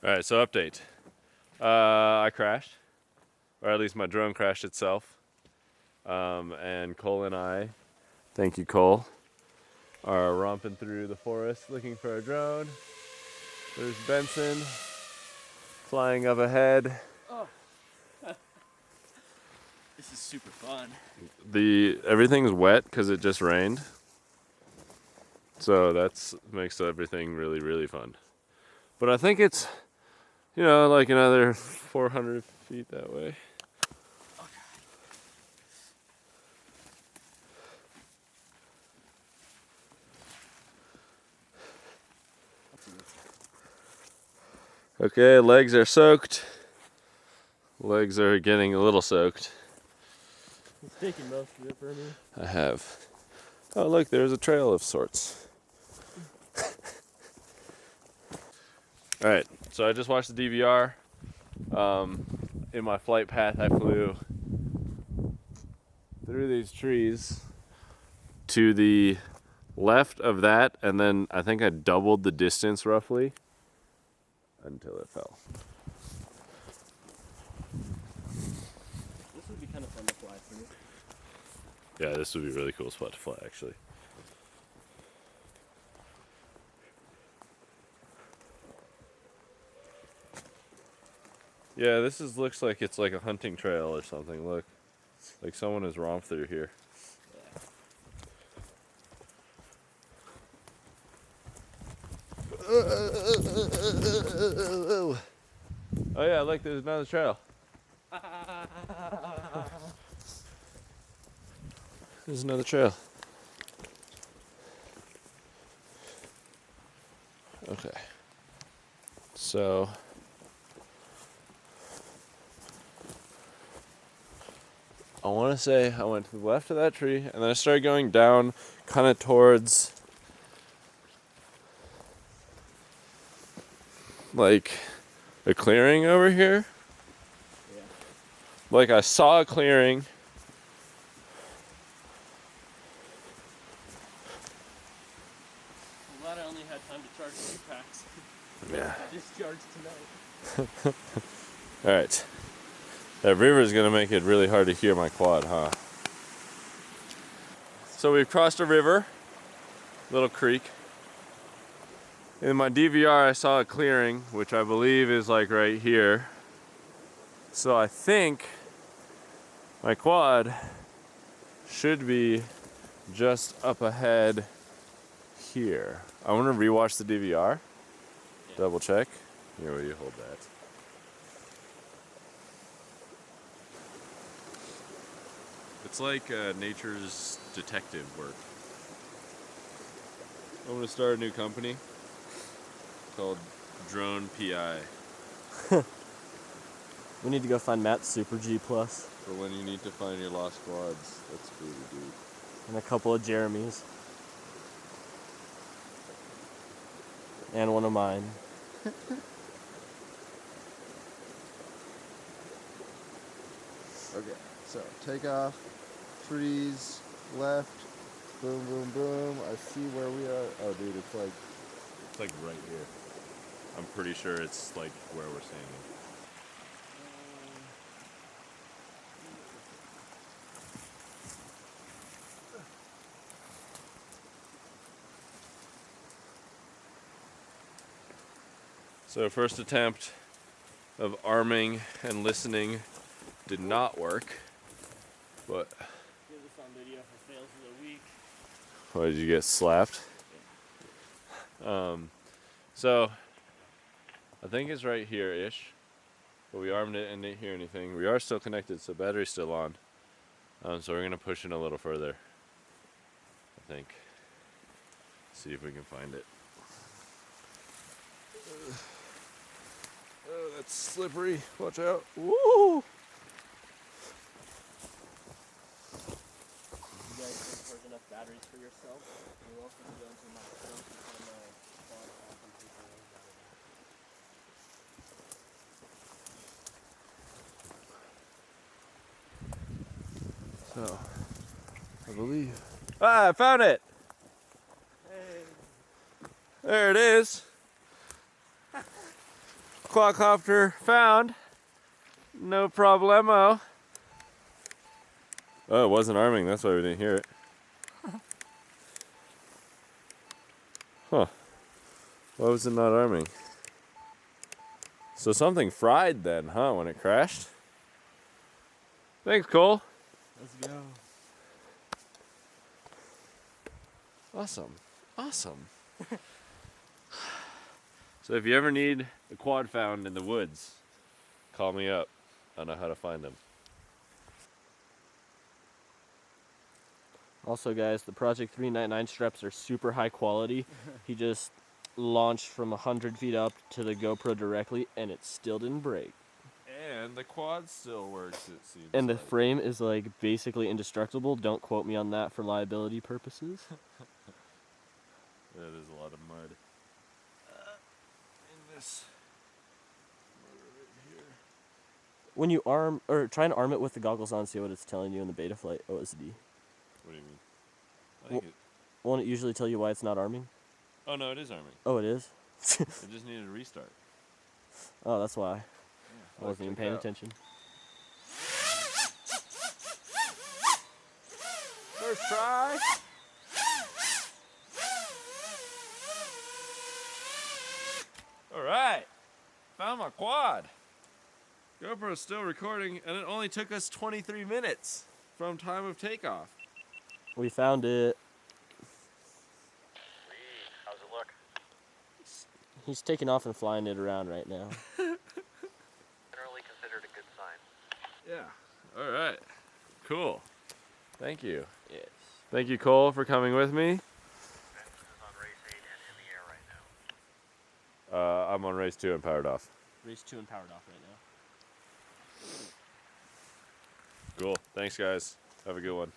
All right, so update. I crashed, or at least my drone crashed itself. And Cole and I, thank you Cole, are romping through the forest looking for a drone. There's Benson flying up ahead. Oh. This is super fun. Everything's wet because it just rained. So that's makes everything really, really fun. But I think it's, like another 400 feet that way. Okay, legs are soaked. Legs are getting a little soaked. It's taking most of it for me. I have. Oh, look, there's a trail of sorts. All right, so I just watched the DVR. In my flight path, I flew through these trees to the left of that, and then I think I doubled the distance roughly until it fell. This would be kind of fun to fly through. Yeah, this would be a really cool spot to fly, actually. Yeah, looks like it's like a hunting trail or something. Look, like someone has romped through here. Oh yeah, look, there's another trail. There's another trail. Okay. So I want to say I went to the left of that tree, and then I started going down kind of towards like a clearing over here. Yeah. Like I saw a clearing. I'm glad I only had time to charge 2 packs. Yeah. I discharged tonight. All right. That river is going to make it really hard to hear my quad, huh? So we've crossed a river, little creek. In my DVR, I saw a clearing, which I believe is like right here. So I think my quad should be just up ahead here. I want to rewatch the DVR, double check. Here, will you hold that? It's like nature's detective work. I'm gonna start a new company called Drone PI. We need to go find Matt's Super G Plus. For when you need to find your lost quads. That's what we do. And a couple of Jeremy's. And one of mine. Okay, so take off, trees, left, boom, boom, boom. I see where we are. Oh, dude, it's like right here. I'm pretty sure it's like where we're standing. So first attempt of arming and listening did not work, but Get this on video for fails of the week. why did you get slapped? So I think it's right here-ish, but we armed it and didn't hear anything. We are still connected, so battery's still on. So we're gonna push in a little further, I think. See if we can find it. Oh, that's slippery. Watch out. Woo! You guys think there's enough batteries for yourself? You're welcome to go into my house and find a quad pack and take all those out of So, I believe. Ah, I found it! Hey. There it is. quadcopter found. No problemo. Oh, it wasn't arming. That's why we didn't hear it. Huh. Why was it not arming? So something fried then, huh, when it crashed? Thanks, Cole. Let's go. Awesome. Awesome. So if you ever need a quad found in the woods, call me up. I know how to find them. Also, guys, the Project 399 straps are super high quality. He just launched from 100 feet up to the GoPro directly, and it still didn't break. And the quad still works, it seems. And the frame is like basically indestructible. Don't quote me on that for liability purposes. That is a lot of mud. In this mud right here. When you arm or try and arm it with the goggles on, see what it's telling you in the beta flight OSD. What do you mean? I think Won't it usually tell you why it's not arming? Oh no, it is arming. Oh, it is? It just needed a restart. Oh, that's why. Yeah, I wasn't even paying attention. First try. All right, found my quad. GoPro's still recording, and it only took us 23 minutes from time of takeoff. We found it. How's it look? He's taking off and flying it around right now. Generally considered a good sign. Yeah. All right. Cool. Thank you. Yes. Thank you, Cole, for coming with me. Benson is on race 8 and in the air right now. I'm on race 2 and powered off. Race 2 and powered off right now. Cool. Thanks, guys. Have a good one.